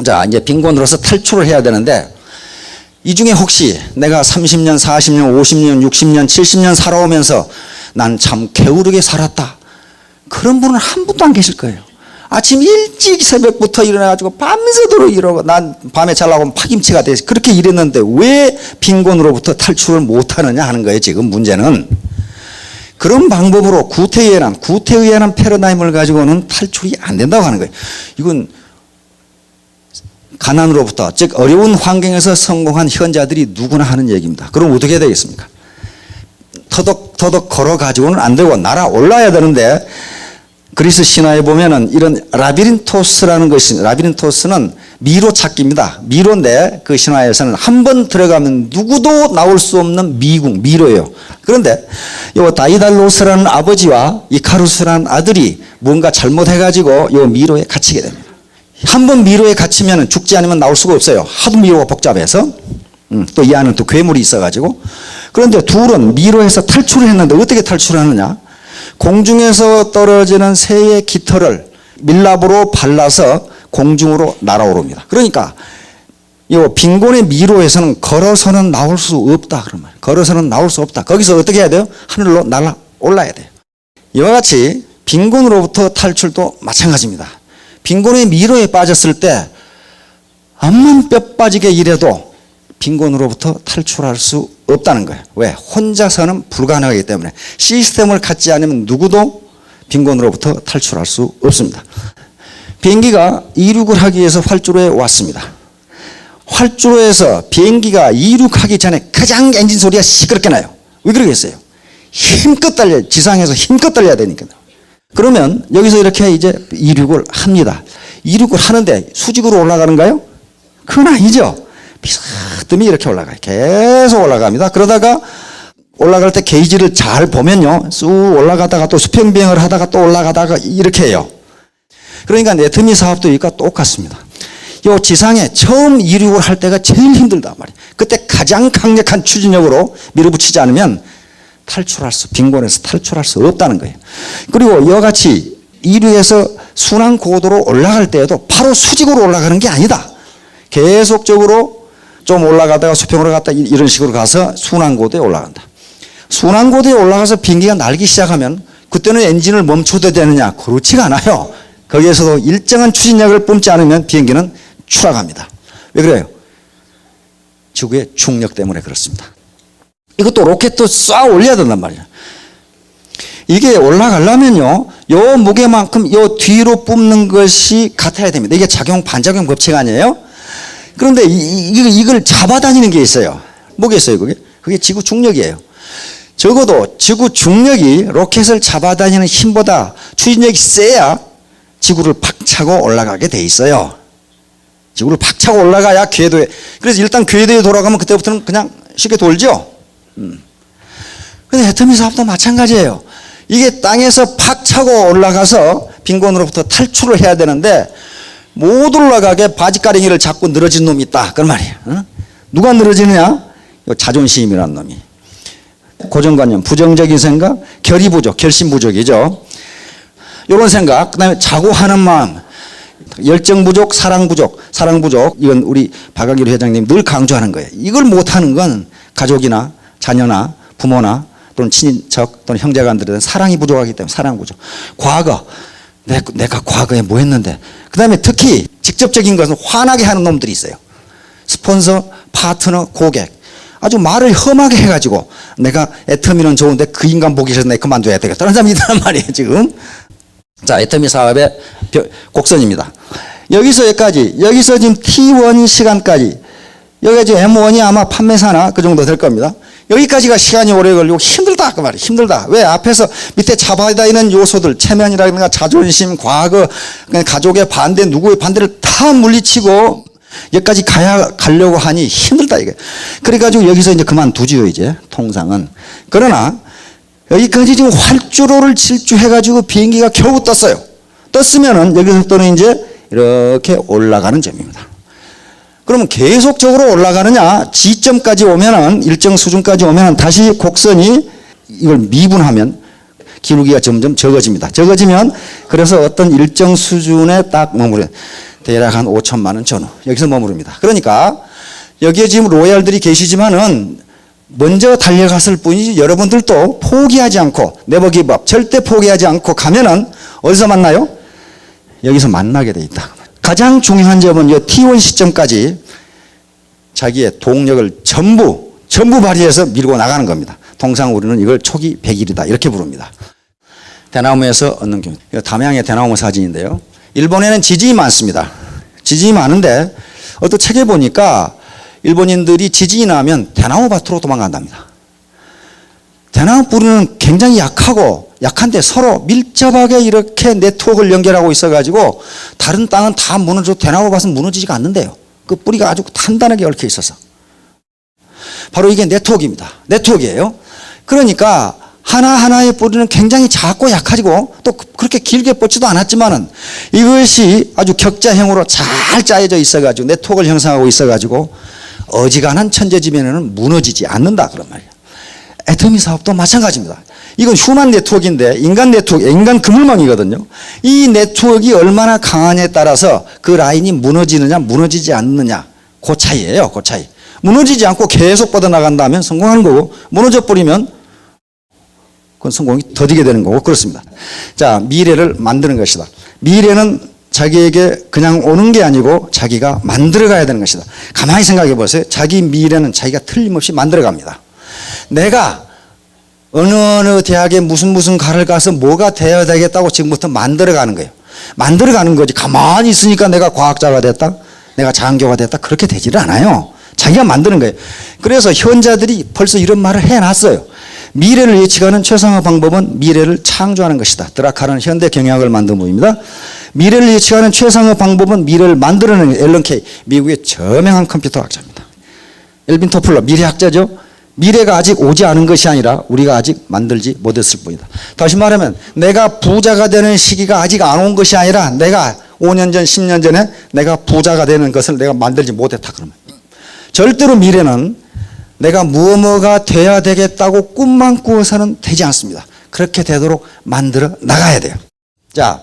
자, 이제 빈곤으로서 탈출을 해야 되는데, 이 중에 혹시 내가 30년, 40년, 50년, 60년, 70년 살아오면서 난 참 게으르게 살았다, 그런 분은 한 분도 안 계실 거예요. 아침 일찍 새벽부터 일어나가지고 밤새도록 이러고, 난 밤에 자려고 파김치가 돼서 그렇게 일했는데 왜 빈곤으로부터 탈출을 못하느냐 하는 거예요. 지금 문제는 그런 방법으로 구태의연한 패러다임을 가지고는 탈출이 안 된다고 하는 거예요. 이건 가난으로부터, 즉 어려운 환경에서 성공한 현자들이 누구나 하는 얘기입니다. 그럼 어떻게 해야 되겠습니까? 터덕터덕 걸어가지고는 안 되고 날아올라야 되는데, 그리스 신화에 보면은 이런 라비린토스라는 것이, 라비린토스는 미로 찾기입니다. 미로인데 그 신화에서는 한 번 들어가면 누구도 나올 수 없는 미로예요. 그런데 요 다이달로스라는 아버지와 이카루스라는 아들이 뭔가 잘못해가지고 요 미로에 갇히게 됩니다. 한 번 미로에 갇히면 죽지 않으면 나올 수가 없어요. 하도 미로가 복잡해서. 또 이 안은 또 괴물이 있어가지고. 그런데 둘은 미로에서 탈출을 했는데 어떻게 탈출하느냐? 공중에서 떨어지는 새의 깃털을 밀랍으로 발라서 공중으로 날아오릅니다. 그러니까 이 빈곤의 미로에서는 걸어서는 나올 수 없다, 그런 말이에요. 걸어서는 나올 수 없다. 거기서 어떻게 해야 돼요? 하늘로 날아 올라야 돼요. 이와 같이 빈곤으로부터 탈출도 마찬가지입니다. 빈곤의 미로에 빠졌을 때 암만 뼈 빠지게 일해도 빈곤으로부터 탈출할 수 없다는 거예요. 왜? 혼자서는 불가능하기 때문에. 시스템을 갖지 않으면 누구도 빈곤으로부터 탈출할 수 없습니다. 비행기가 이륙을 하기 위해서 활주로에 왔습니다. 활주로에서 비행기가 이륙하기 전에 가장 엔진 소리가 시끄럽게 나요. 왜 그러겠어요? 힘껏 달려요. 지상에서 힘껏 달려야 되니까요. 그러면 여기서 이렇게 이제 이륙을 합니다. 이륙을 하는데 수직으로 올라가는가요? 그건 아니죠. 비스듬히 이렇게 올라가요. 계속 올라갑니다. 그러다가 올라갈 때 게이지를 잘 보면요, 쑥 올라가다가 또 수평비행을 하다가 또 올라가다가 이렇게 해요. 그러니까 네트미 사업도 이거 똑같습니다. 요 지상에 처음 이륙을 할 때가 제일 힘들단 말이에요. 그때 가장 강력한 추진력으로 밀어붙이지 않으면 빈곤에서 탈출할 수 없다는 거예요. 그리고 이와 같이 이륙에서 순환 고도로 올라갈 때에도 바로 수직으로 올라가는 게 아니다. 계속적으로 좀 올라가다가 수평으로 갔다 이런 식으로 가서 순환고도에 올라간다. 순환고도에 올라가서 비행기가 날기 시작하면 그때는 엔진을 멈춰도 되느냐? 그렇지가 않아요. 거기에서도 일정한 추진력을 뿜지 않으면 비행기는 추락합니다. 왜 그래요? 지구의 중력 때문에 그렇습니다. 이것도 로켓도 쏴 올려야 된단 말이에요. 이게 올라가려면요, 요 무게만큼 요 뒤로 뿜는 것이 같아야 됩니다. 이게 반작용 법칙 아니에요? 그런데 이걸 잡아다니는 게 있어요. 뭐겠어요, 그게? 그게 지구 중력이에요. 적어도 지구 중력이 로켓을 잡아다니는 힘보다 추진력이 세야 지구를 팍 차고 올라가게 돼 있어요. 지구를 팍 차고 올라가야 궤도에, 그래서 일단 궤도에 돌아가면 그때부터는 그냥 쉽게 돌죠. 근데 해터미 사업도 마찬가지예요. 이게 땅에서 팍 차고 올라가서 빈곤으로부터 탈출을 해야 되는데 못 올라가게 바지가랭이를 잡고 늘어진 놈이 있다, 그런 말이에요. 누가 늘어지느냐? 자존심이라는 놈이. 고정관념, 부정적인 생각, 결의 부족, 결심 부족이죠. 이런 생각, 그 다음에 자고하는 마음, 열정 부족, 사랑 부족. 이건 우리 박학일 회장님 늘 강조하는 거예요. 이걸 못하는 건 가족이나 자녀나 부모나 또는 친인척 또는 형제간들에 대한 사랑이 부족하기 때문에 사랑 부족. 과거, 내가 과거에 뭐 했는데. 그 다음에 특히 직접적인 것은 화나게 하는 놈들이 있어요. 스폰서, 파트너, 고객. 아주 말을 험하게 해가지고 내가 애터미는 좋은데 그 인간 보기 싫어서 내가 그만둬야 되겠다는 사람이 있단 말이에요, 지금. 자, 애터미 사업의 곡선입니다. 여기서 여기까지, 여기서 지금 T1 시간까지, 여기가 지금 M1이 아마 판매사나 그 정도 될 겁니다. 여기까지가 시간이 오래 걸리고 힘들다, 그 말이에요. 힘들다. 왜? 앞에서 밑에 잡아다니는 요소들, 체면이라든가 자존심, 과거, 가족의 반대, 누구의 반대를 다 물리치고 여기까지 가려고 하니 힘들다, 이게. 그래가지고 여기서 이제 그만두지요, 이제, 통상은. 그러나, 여기까지 지금 활주로를 질주해가지고 비행기가 겨우 떴어요. 떴으면은 여기서부터는 이제 이렇게 올라가는 점입니다. 그러면 계속적으로 올라가느냐, 지점까지 오면은, 일정 수준까지 오면은 다시 곡선이 이걸 미분하면 기울기가 점점 적어집니다. 적어지면 그래서 어떤 일정 수준에 딱 머무르요. 대략 한 5천만 원 전후 여기서 머무릅니다. 그러니까 여기에 지금 로얄들이 계시지만은 먼저 달려갔을 뿐이지 여러분들도 포기하지 않고 네버 기브업 절대 포기하지 않고 가면은 어디서 만나요? 여기서 만나게 돼 있다. 가장 중요한 점은 이 T1 시점까지 자기의 동력을 전부 발휘해서 밀고 나가는 겁니다. 통상 우리는 이걸 초기 100일이다 이렇게 부릅니다. 대나무에서 얻는 경우. 이거 담양의 대나무 사진인데요. 일본에는 지진이 많습니다. 지진이 많은데 어떤 책에 보니까 일본인들이 지진이 나면 대나무 밭으로 도망간답니다. 대나무 뿌리는 굉장히 약한데 서로 밀접하게 이렇게 네트워크를 연결하고 있어가지고 다른 땅은 다 무너져도 대나무 밭은 무너지지가 않는데요. 그 뿌리가 아주 단단하게 얽혀 있어서. 바로 이게 네트워크입니다. 네트워크예요. 그러니까 하나하나의 뿌리는 굉장히 작고 약하지고 또 그렇게 길게 뻗지도 않았지만은 이것이 아주 격자형으로 잘 짜여져 있어가지고 네트워크를 형성하고 있어가지고 어지간한 천재지변에는 무너지지 않는다 그런 말이에요. 애터미 사업도 마찬가지입니다. 이건 휴먼 네트워크인데 인간 네트워크, 인간 그물망이거든요. 이 네트워크가 얼마나 강하냐에 따라서 그 라인이 무너지느냐 무너지지 않느냐 그 차이예요. 그 차이. 무너지지 않고 계속 뻗어나간다면 성공하는 거고 무너져 버리면 그건 성공이 더디게 되는 거고 그렇습니다. 자, 미래를 만드는 것이다. 미래는 자기에게 그냥 오는 게 아니고 자기가 만들어가야 되는 것이다. 가만히 생각해 보세요. 자기 미래는 자기가 틀림없이 만들어갑니다. 내가 어느 대학에 무슨 과를 가서 뭐가 되어야 되겠다고 지금부터 만들어가는 거예요. 만들어가는 거지. 가만히 있으니까 내가 과학자가 됐다, 내가 장교가 됐다 그렇게 되지를 않아요. 자기가 만드는 거예요. 그래서 현자들이 벌써 이런 말을 해놨어요. 미래를 예측하는 최상의 방법은 미래를 창조하는 것이다. 드라카르는 현대 경영학을 만든 분입니다. 미래를 예측하는 최상의 방법은 미래를 만들어내는 앨런 케이, 미국의 저명한 컴퓨터 학자입니다. 엘빈 토플러, 미래학자죠. 미래가 아직 오지 않은 것이 아니라 우리가 아직 만들지 못했을 뿐이다. 다시 말하면 내가 부자가 되는 시기가 아직 안 온 것이 아니라 내가 5년 전, 10년 전에 내가 부자가 되는 것을 내가 만들지 못했다. 그러면 절대로 미래는 내가 뭐가 돼야 되겠다고 꿈만 꾸어서는 되지 않습니다. 그렇게 되도록 만들어 나가야 돼요. 자,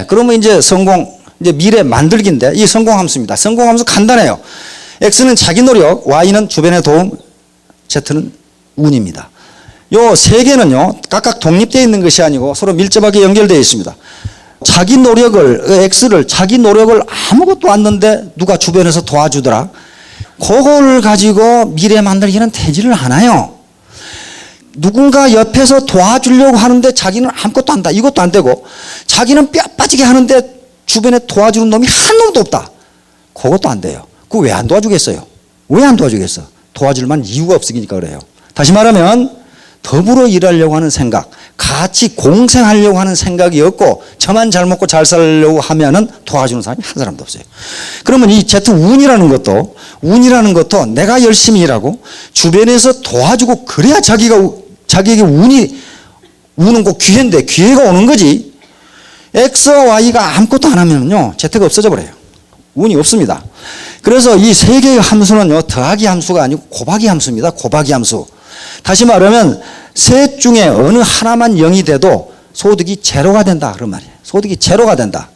그러면 이제 이제 미래 만들기인데 이 성공함수입니다. 성공함수 간단해요. X는 자기 노력, Y는 주변의 도움, Z는 운입니다. 요 세 개는요, 각각 독립되어 있는 것이 아니고 서로 밀접하게 연결되어 있습니다. 자기 노력을 아무것도 안 넣는데 누가 주변에서 도와주더라. 그걸 가지고 미래 만들기는 되지를 않아요. 누군가 옆에서 도와주려고 하는데 자기는 아무것도 안 한다. 이것도 안 되고 자기는 뼈 빠지게 하는데 주변에 도와주는 놈이 한 놈도 없다. 그것도 안 돼요. 그거 왜 안 도와주겠어요? 왜 안 도와주겠어? 도와줄 만한 이유가 없으니까 그래요. 다시 말하면 더불어 일하려고 하는 생각, 같이 공생하려고 하는 생각이 없고 저만 잘 먹고 잘 살려고 하면은 도와주는 사람이 한 사람도 없어요. 그러면 이 Z 운이라는 것도 내가 열심히 일하고 주변에서 도와주고 그래야 자기에게 운은 꼭 기회인데 기회가 오는 거지. X와 Y가 아무것도 안 하면요 Z가 없어져 버려요. 운이 없습니다. 그래서 이 세 개의 함수는요 더하기 함수가 아니고 곱하기 함수입니다. 곱하기 함수. 다시 말하면 셋 중에 어느 하나만 0이 돼도 소득이 제로가 된다 그런 말이에요. 소득이 제로가 된다.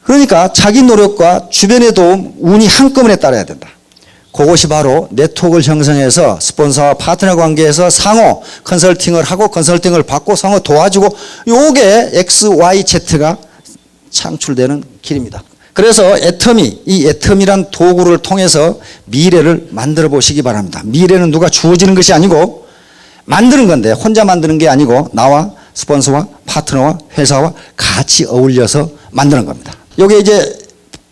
그러니까 자기 노력과 주변의 도움, 운이 한꺼번에 따라야 된다. 그것이 바로 네트워크를 형성해서 스폰서와 파트너 관계에서 상호 컨설팅을 하고 컨설팅을 받고 상호 도와주고 요게 X, Y, Z가 창출되는 길입니다. 그래서 이 애터미란 도구를 통해서 미래를 만들어 보시기 바랍니다. 미래는 누가 주어지는 것이 아니고 만드는 건데 혼자 만드는 게 아니고 나와 스폰서와 파트너와 회사와 같이 어울려서 만드는 겁니다. 이게 이제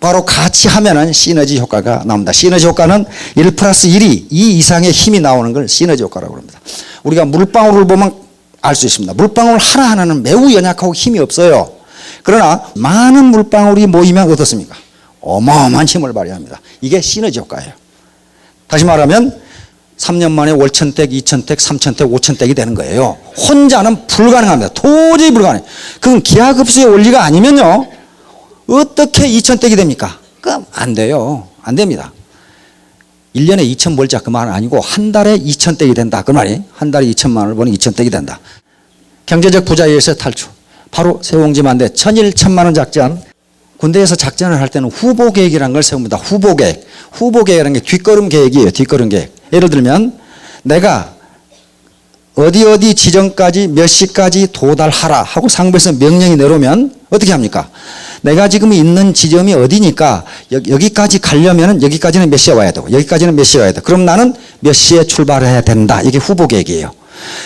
바로 같이 하면은 시너지 효과가 나옵니다. 시너지 효과는 1 플러스 1이 2 이상의 힘이 나오는 걸 시너지 효과라고 합니다. 우리가 물방울을 보면 알 수 있습니다. 물방울 하나하나는 매우 연약하고 힘이 없어요. 그러나 많은 물방울이 모이면 어떻습니까? 어마어마한 힘을 발휘합니다. 이게 시너지 효과예요. 다시 말하면 3년 만에 월천택, 2천택, 3천택, 5천택이 되는 거예요. 혼자는 불가능합니다. 도저히 불가능해요. 그건 기하급수의 원리가 아니면요. 어떻게 2천택이 됩니까? 그럼 안 돼요. 안 됩니다. 1년에 2천 벌자 그 말은 아니고 한 달에 2천택이 된다. 그 말이 한 달에 2천만 원을 버는 2천택이 된다. 경제적 부자유에서 탈출. 바로 세옹지만대 천일 천만원 작전 군대에서 작전을 할 때는 후보 계획이라는 걸 세웁니다. 후보 계획. 후보 계획이라는 게 뒷걸음 계획이에요. 뒷걸음 계획. 예를 들면 내가 어디 지점까지 몇 시까지 도달하라 하고 상부에서 명령이 내려오면 어떻게 합니까? 내가 지금 있는 지점이 어디니까 여기까지 가려면 여기까지는 몇 시에 와야 되고 여기까지는 몇 시에 와야 돼. 그럼 나는 몇 시에 출발해야 된다. 이게 후보 계획이에요.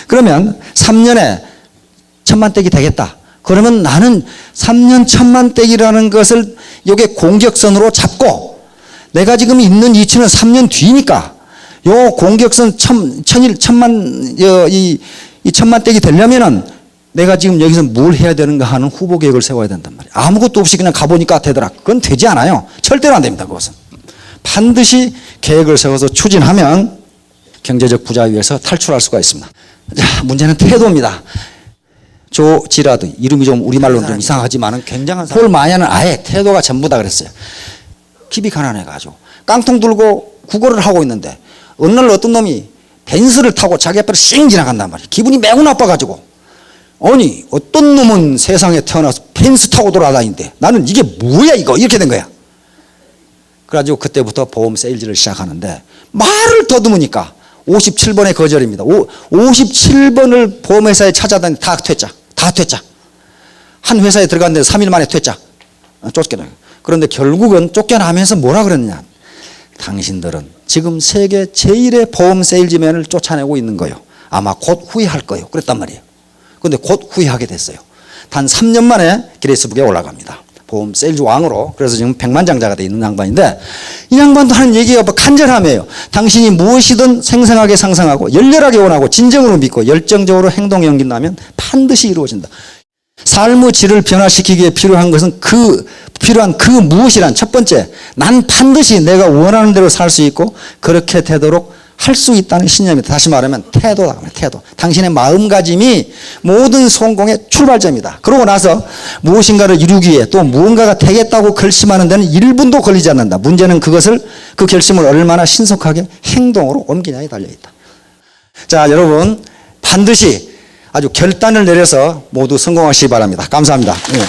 그러면 3년에 1000만떼기 되겠다. 그러면 나는 3년 1000만떼기라는 것을 이게 공격선으로 잡고 내가 지금 있는 위치는 3년 뒤니까 요 공격선 1000만떼기 되려면은 내가 지금 여기서 뭘 해야 되는가 하는 후보 계획을 세워야 된단 말이에요. 아무것도 없이 그냥 가보니까 되더라. 그건 되지 않아요. 절대로 안 됩니다. 그것은. 반드시 계획을 세워서 추진하면 경제적 부자유에서 탈출할 수가 있습니다. 자, 문제는 태도입니다. 조 지라드, 이름이 좀 우리말로는 좀 이상하지만은 굉장한 사람. 폴 마야는 아예 태도가 전부다 그랬어요. 기비 가난해가지고 깡통 들고 구걸을 하고 있는데 어느 날 어떤 놈이 벤츠를 타고 자기 앞으로 쌩 지나간단 말이에요. 기분이 매우 나빠가지고 아니 어떤 놈은 세상에 태어나서 벤츠 타고 돌아다니는데 나는 이게 뭐야 이거 이렇게 된 거야. 그래가지고 그때부터 보험 세일즈를 시작하는데 말을 더듬으니까 57번의 거절입니다. 57번을 보험회사에 찾아다니 다 퇴짜. 다 퇴짜. 한 회사에 들어갔는데 3일 만에 퇴짜. 쫓겨나요. 그런데 결국은 쫓겨나면서 뭐라 그랬냐. 당신들은 지금 세계 제1의 보험 세일즈맨을 쫓아내고 있는 거예요. 아마 곧 후회할 거예요. 그랬단 말이에요. 그런데 곧 후회하게 됐어요. 단 3년 만에 기네스북에 올라갑니다. 보험 세일즈 왕으로. 그래서 지금 백만장자가 돼 있는 양반인데 이 양반도 하는 얘기가 뭐 간절함이에요. 당신이 무엇이든 생생하게 상상하고 열렬하게 원하고 진정으로 믿고 열정적으로 행동에 옮긴다면 반드시 이루어진다. 삶의 질을 변화시키기에 필요한 것은 필요한 그 무엇이란 첫 번째, 난 반드시 내가 원하는 대로 살 수 있고 그렇게 되도록 할 수 있다는 신념이다. 다시 말하면 태도다. 태도. 당신의 마음가짐이 모든 성공의 출발점이다. 그러고 나서 무엇인가를 이루기 위해 또 무언가가 되겠다고 결심하는 데는 1분도 걸리지 않는다. 문제는 그 결심을 얼마나 신속하게 행동으로 옮기냐에 달려있다. 자, 여러분 반드시 아주 결단을 내려서 모두 성공하시기 바랍니다. 감사합니다. 네.